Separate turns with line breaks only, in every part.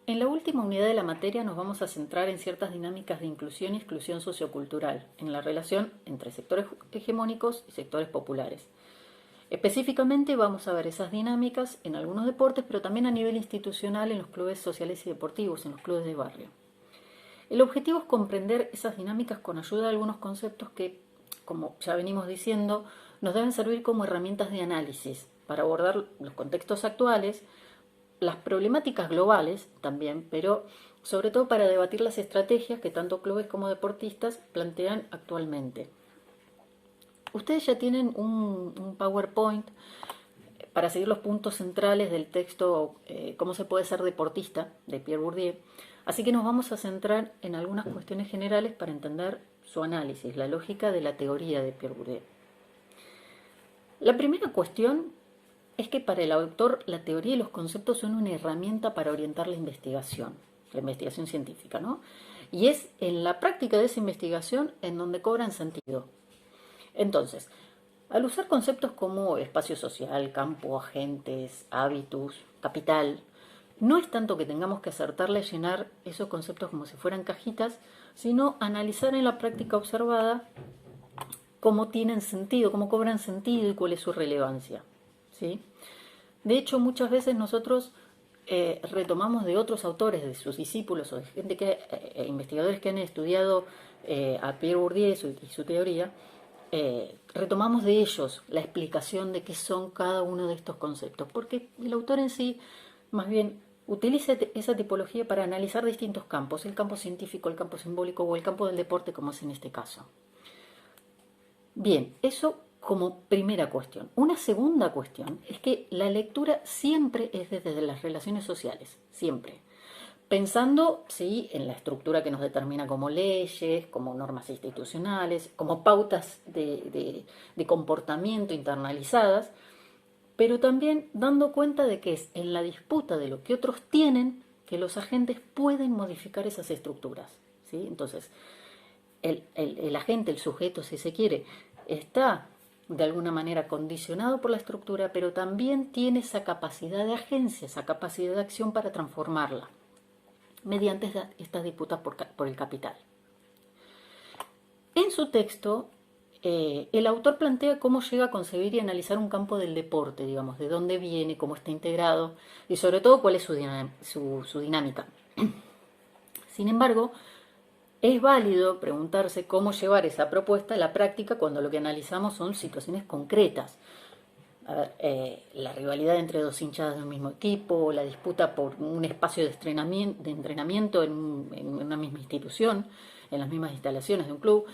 En la última unidad de la materia nos vamos a centrar en ciertas dinámicas de inclusión y exclusión sociocultural, en la relación entre sectores hegemónicos y sectores populares. Específicamente vamos a ver esas dinámicas en algunos deportes, pero también a nivel institucional en los clubes sociales y deportivos, en los clubes de barrio. El objetivo es comprender esas dinámicas con ayuda de algunos conceptos que, como ya venimos diciendo, nos deben servir como herramientas de análisis para abordar los contextos actuales, las problemáticas globales también, pero sobre todo para debatir las estrategias que tanto clubes como deportistas plantean actualmente. Ustedes ya tienen un PowerPoint para seguir los puntos centrales del texto Cómo se puede ser deportista, de Pierre Bourdieu, así que nos vamos a centrar en algunas cuestiones generales para entender su análisis, la lógica de la teoría de Pierre Bourdieu. La primera cuestión es que para el autor la teoría y los conceptos son una herramienta para orientar la investigación científica, ¿no? Y es en la práctica de esa investigación en donde cobran sentido. Entonces, al usar conceptos como espacio social, campo, agentes, hábitus, capital, no es tanto que tengamos que acertarle a llenar esos conceptos como si fueran cajitas, sino analizar en la práctica observada cómo tienen sentido, cómo cobran sentido y cuál es su relevancia, ¿sí? De hecho, muchas veces nosotros retomamos de otros autores, de sus discípulos o de gente investigadores que han estudiado a Pierre Bourdieu y su teoría, retomamos de ellos la explicación de qué son cada uno de estos conceptos, porque el autor en sí, más bien, utiliza esa tipología para analizar distintos campos, el campo científico, el campo simbólico o el campo del deporte, como es en este caso. Bien, eso como primera cuestión. Una segunda cuestión es que la lectura siempre es desde las relaciones sociales, siempre. Pensando, sí, en la estructura que nos determina como leyes, como normas institucionales, como pautas de comportamiento internalizadas, pero también dando cuenta de que es en la disputa de lo que otros tienen que los agentes pueden modificar esas estructuras, ¿sí? Entonces, el agente, el sujeto, si se quiere, está de alguna manera condicionado por la estructura, pero también tiene esa capacidad de agencia, esa capacidad de acción para transformarla mediante estas disputas por el capital. En su texto, el autor plantea cómo llega a concebir y analizar un campo del deporte, digamos, de dónde viene, cómo está integrado y sobre todo cuál es su dinámica. Sin embargo, es válido preguntarse cómo llevar esa propuesta a la práctica cuando lo que analizamos son situaciones concretas. A ver, la rivalidad entre dos hinchadas de un mismo equipo, la disputa por un espacio de entrenamiento en una misma institución, en las mismas instalaciones de un club,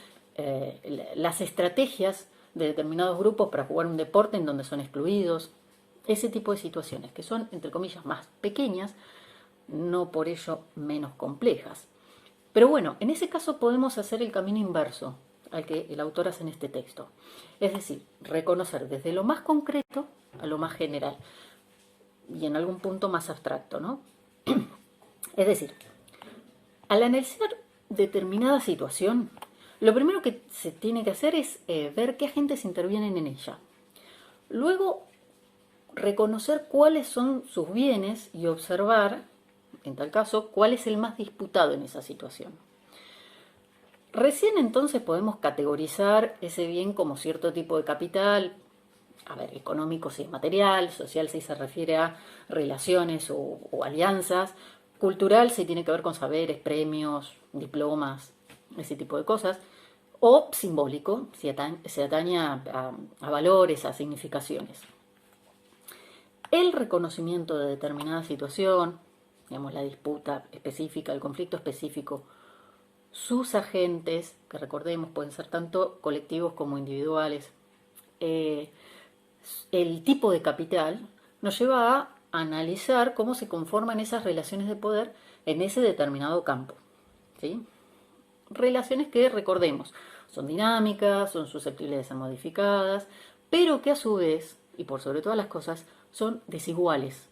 las estrategias de determinados grupos para jugar un deporte en donde son excluidos, ese tipo de situaciones que son, entre comillas, más pequeñas, no por ello menos complejas. Pero bueno, en ese caso podemos hacer el camino inverso al que el autor hace en este texto. Es decir, reconocer desde lo más concreto a lo más general y en algún punto más abstracto, ¿no? Es decir, al analizar determinada situación, lo primero que se tiene que hacer es ver qué agentes intervienen en ella. Luego, reconocer cuáles son sus bienes y observar, en tal caso, cuál es el más disputado en esa situación. Recién entonces podemos categorizar ese bien como cierto tipo de capital, a ver, económico si es material, social si se refiere a relaciones o alianzas, cultural si tiene que ver con saberes, premios, diplomas, ese tipo de cosas, o simbólico si se atañe a valores, a significaciones. El reconocimiento de determinada situación, digamos la disputa específica, el conflicto específico, sus agentes, que recordemos pueden ser tanto colectivos como individuales, el tipo de capital, nos lleva a analizar cómo se conforman esas relaciones de poder en ese determinado campo, ¿sí? Relaciones que, recordemos, son dinámicas, son susceptibles de ser modificadas, pero que a su vez, y por sobre todas las cosas, son desiguales,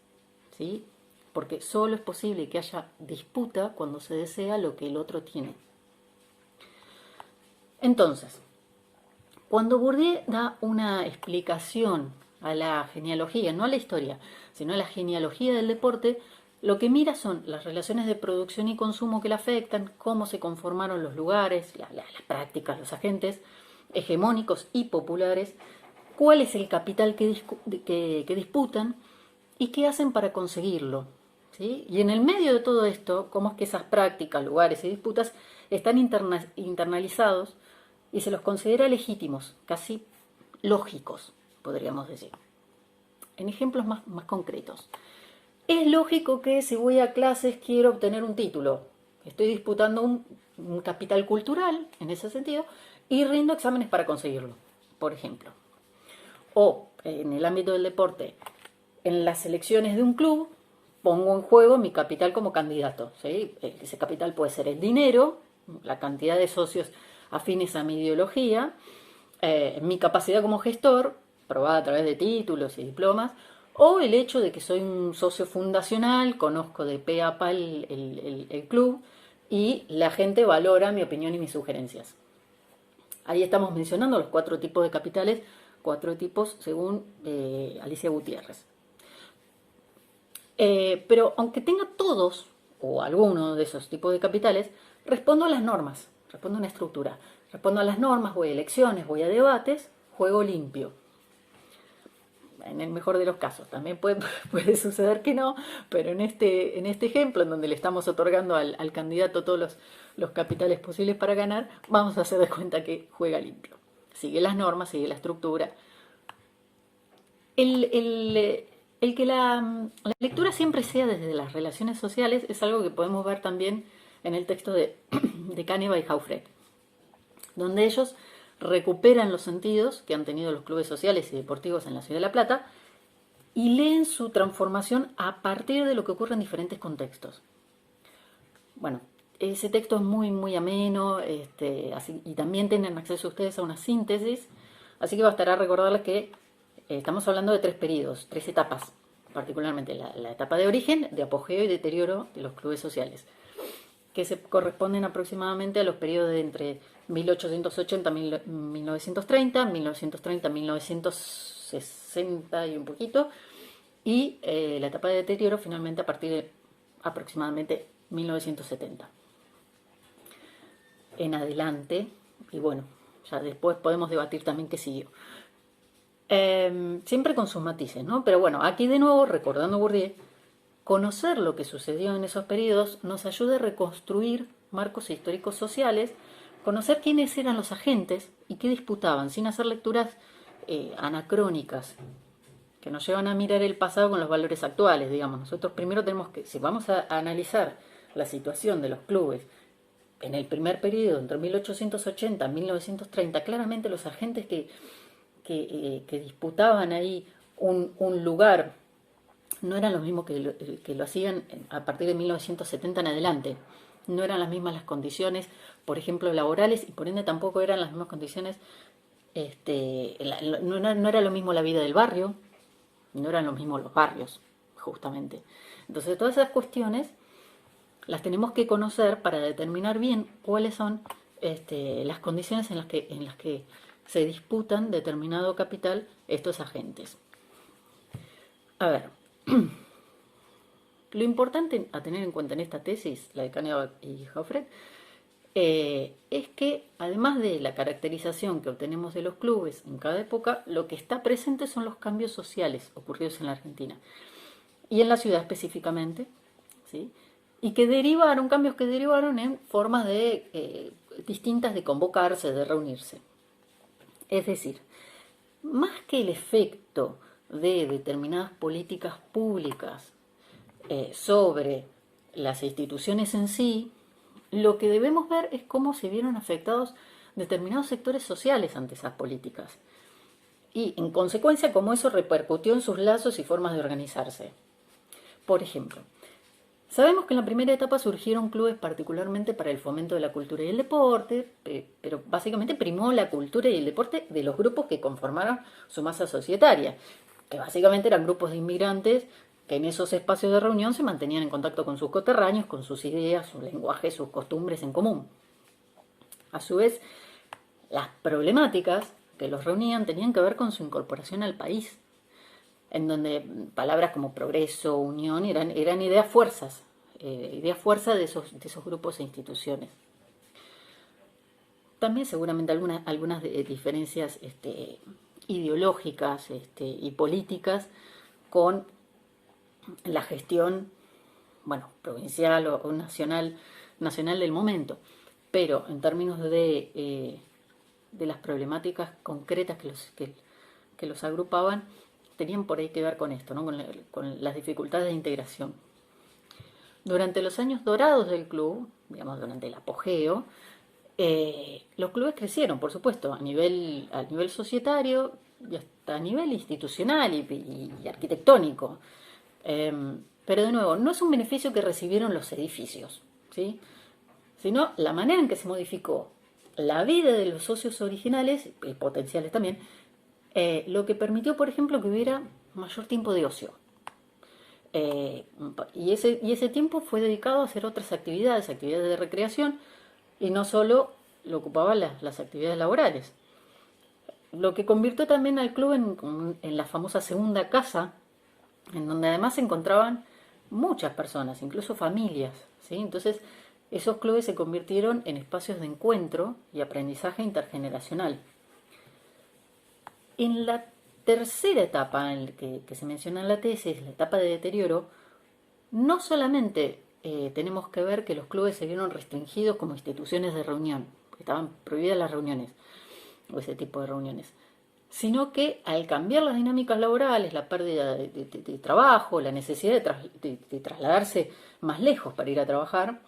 ¿sí? Porque solo es posible que haya disputa cuando se desea lo que el otro tiene. Entonces, cuando Bourdieu da una explicación a la genealogía, no a la historia, sino a la genealogía del deporte, Lo que mira son las relaciones de producción y consumo que la afectan, cómo se conformaron los lugares, las prácticas, los agentes hegemónicos y populares, cuál es el capital que disputan y qué hacen para conseguirlo. ¿Sí? Y en el medio de todo esto, cómo es que esas prácticas, lugares y disputas están internalizados y se los considera legítimos, casi lógicos, podríamos decir. En ejemplos más concretos. Es lógico que si voy a clases quiero obtener un título. Estoy disputando un capital cultural, en ese sentido, y rindo exámenes para conseguirlo, por ejemplo. O en el ámbito del deporte, en las elecciones de un club, pongo en juego mi capital como candidato. ¿Sí? Ese capital puede ser el dinero, la cantidad de socios afines a mi ideología, mi capacidad como gestor, probada a través de títulos y diplomas, o el hecho de que soy un socio fundacional, conozco de pe a pa el club y la gente valora mi opinión y mis sugerencias. Ahí estamos mencionando los 4 tipos de capitales, 4 tipos según Alicia Gutiérrez. Pero aunque tenga todos o alguno de esos tipos de capitales, respondo a las normas, respondo a una estructura. Respondo a las normas, voy a elecciones, voy a debates, juego limpio. En el mejor de los casos, también puede suceder que no, pero en este ejemplo, en donde le estamos otorgando al candidato todos los capitales posibles para ganar, vamos a hacer de cuenta que juega limpio. Sigue las normas, sigue la estructura. El que la lectura siempre sea desde las relaciones sociales es algo que podemos ver también en el texto de Caneva y Jaufret, donde ellos recuperan los sentidos que han tenido los clubes sociales y deportivos en la ciudad de La Plata y leen su transformación a partir de lo que ocurre en diferentes contextos. Bueno, ese texto es muy ameno, y también tienen acceso ustedes a una síntesis, así que bastará recordarles que estamos hablando de 3 periodos, 3 etapas, particularmente la etapa de origen, de apogeo y deterioro de los clubes sociales, que se corresponden aproximadamente a los periodos de entre 1880 1930, 1930 1960 y un poquito, y la etapa de deterioro finalmente a partir de aproximadamente 1970 en adelante, y bueno, ya después podemos debatir también qué siguió. Siempre con sus matices, ¿no? Pero bueno, aquí de nuevo, recordando Bourdieu, conocer lo que sucedió en esos periodos nos ayuda a reconstruir marcos históricos sociales, conocer quiénes eran los agentes y qué disputaban, sin hacer lecturas anacrónicas, que nos llevan a mirar el pasado con los valores actuales, digamos. Nosotros primero tenemos que, si vamos a analizar la situación de los clubes en el primer periodo, entre 1880 y 1930, claramente los agentes que disputaban ahí un lugar no eran los mismos que lo hacían a partir de 1970 en adelante. No eran las mismas las condiciones, por ejemplo, laborales, y por ende tampoco eran las mismas condiciones, no era lo mismo la vida del barrio, no eran los mismos los barrios, justamente. Entonces, todas esas cuestiones las tenemos que conocer para determinar bien cuáles son las condiciones en las que se disputan determinado capital estos agentes. A ver, lo importante a tener en cuenta en esta tesis, la de Caneva y Jaufret, es que además de la caracterización que obtenemos de los clubes en cada época, lo que está presente son los cambios sociales ocurridos en la Argentina y en la ciudad específicamente, ¿sí? Y cambios que derivaron en formas distintas de convocarse, de reunirse. Es decir, más que el efecto de determinadas políticas públicas sobre las instituciones en sí, lo que debemos ver es cómo se vieron afectados determinados sectores sociales ante esas políticas y, en consecuencia, cómo eso repercutió en sus lazos y formas de organizarse. Por ejemplo, sabemos que en la primera etapa surgieron clubes particularmente para el fomento de la cultura y el deporte, pero básicamente primó la cultura y el deporte de los grupos que conformaron su masa societaria, que básicamente eran grupos de inmigrantes que en esos espacios de reunión se mantenían en contacto con sus coterráneos, con sus ideas, su lenguaje, sus costumbres en común. A su vez, las problemáticas que los reunían tenían que ver con su incorporación al país, en donde palabras como progreso, unión, eran ideas fuerzas, ideas fuerza de esos grupos e instituciones. También seguramente algunas diferencias ideológicas y políticas con la gestión, bueno, provincial o nacional del momento. Pero en términos de las problemáticas concretas que los agrupaban, tenían por ahí que ver con esto, ¿no? Con las dificultades de integración. Durante los años dorados del club, digamos, durante el apogeo, los clubes crecieron, por supuesto, a nivel societario y hasta a nivel institucional y arquitectónico. Pero de nuevo, no es un beneficio que recibieron los edificios, ¿sí? Sino la manera en que se modificó la vida de los socios originales, y potenciales también, lo que permitió, por ejemplo, que hubiera mayor tiempo de ocio. Y ese tiempo fue dedicado a hacer otras actividades de recreación, y no solo lo ocupaban las actividades laborales. Lo que convirtió también al club en la famosa segunda casa, en donde además se encontraban muchas personas, incluso familias, ¿sí? Entonces, esos clubes se convirtieron en espacios de encuentro y aprendizaje intergeneracional. En la tercera etapa que se menciona en la tesis, la etapa de deterioro, no solamente tenemos que ver que los clubes se vieron restringidos como instituciones de reunión, estaban prohibidas las reuniones o ese tipo de reuniones, sino que al cambiar las dinámicas laborales, la pérdida de trabajo, la necesidad de trasladarse más lejos para ir a trabajar,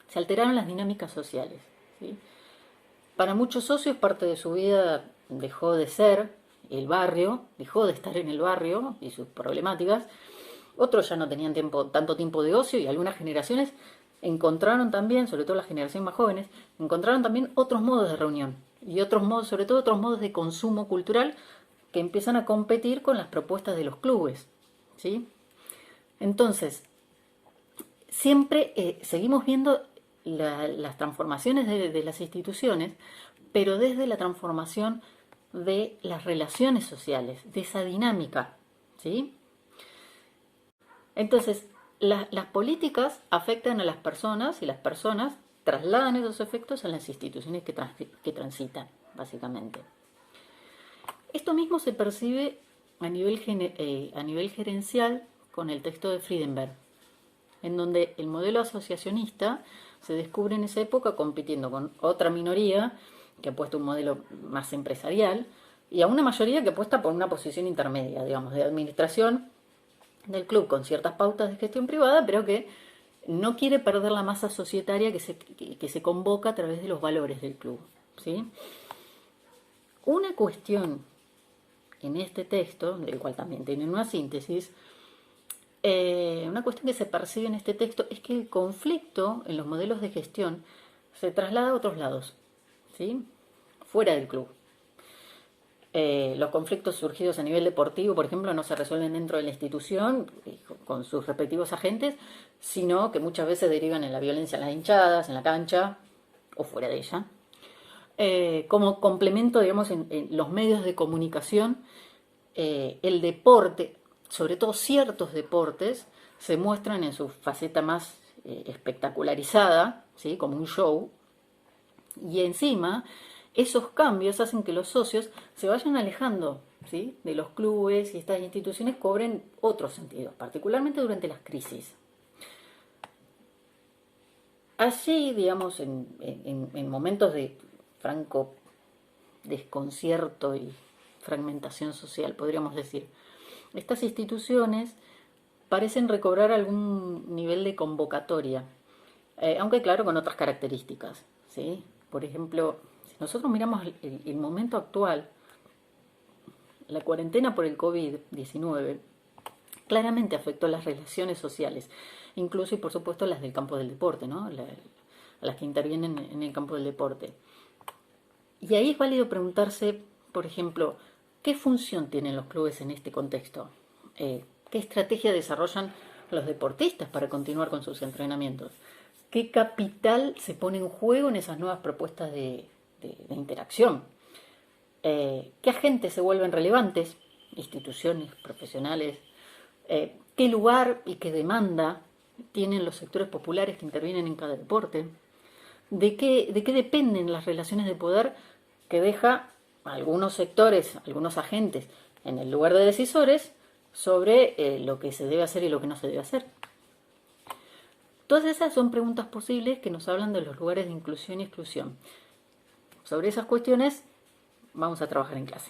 se alteraron las dinámicas sociales, ¿sí? Para muchos socios parte de su vida dejó de ser el barrio, dejó de estar en el barrio y sus problemáticas. Otros ya no tenían tanto tiempo de ocio, y algunas generaciones encontraron también, sobre todo las generaciones más jóvenes, encontraron también otros modos de reunión y otros modos, sobre todo otros modos de consumo cultural que empiezan a competir con las propuestas de los clubes, ¿sí? Entonces, siempre seguimos viendo las transformaciones de las instituciones, pero desde la transformación de las relaciones sociales, de esa dinámica, ¿sí? Entonces, las políticas afectan a las personas, y las personas trasladan esos efectos a las instituciones que transitan, básicamente. Esto mismo se percibe a nivel gerencial con el texto de Friedenberg, en donde el modelo asociacionista se descubre en esa época compitiendo con otra minoría que apuesta un modelo más empresarial, y a una mayoría que apuesta por una posición intermedia, digamos, de administración del club con ciertas pautas de gestión privada, pero que no quiere perder la masa societaria que se convoca a través de los valores del club, ¿sí? Una cuestión en este texto, del cual también tienen una síntesis, una cuestión que se percibe en este texto es que el conflicto en los modelos de gestión se traslada a otros lados, ¿sí? Fuera del club. Los conflictos surgidos a nivel deportivo, por ejemplo, no se resuelven dentro de la institución con sus respectivos agentes, sino que muchas veces derivan en la violencia en las hinchadas, en la cancha o fuera de ella. Como complemento, digamos, en los medios de comunicación, el deporte, sobre todo ciertos deportes, se muestran en su faceta más espectacularizada, ¿sí? Como un show, y encima esos cambios hacen que los socios se vayan alejando, ¿sí? De los clubes, y estas instituciones cobren otro sentido, particularmente durante las crisis. Así, digamos, en momentos de franco desconcierto y fragmentación social, podríamos decir, estas instituciones parecen recobrar algún nivel de convocatoria, aunque claro, con otras características, ¿sí? Por ejemplo, si nosotros miramos el momento actual, la cuarentena por el COVID-19 claramente afectó las relaciones sociales, incluso y por supuesto las del campo del deporte, ¿no? Las que intervienen en el campo del deporte. Y ahí es válido preguntarse, por ejemplo, ¿qué función tienen los clubes en este contexto? ¿Qué estrategia desarrollan los deportistas para continuar con sus entrenamientos? ¿Qué capital se pone en juego en esas nuevas propuestas de interacción? ¿Qué agentes se vuelven relevantes instituciones profesionales, qué lugar y qué demanda tienen los sectores populares que intervienen en cada deporte, de qué dependen las relaciones de poder que deja algunos sectores, algunos agentes en el lugar de decisores sobre lo que se debe hacer y lo que no se debe hacer. Todas esas son preguntas posibles que nos hablan de los lugares de inclusión y exclusión. Sobre esas cuestiones vamos a trabajar en clase.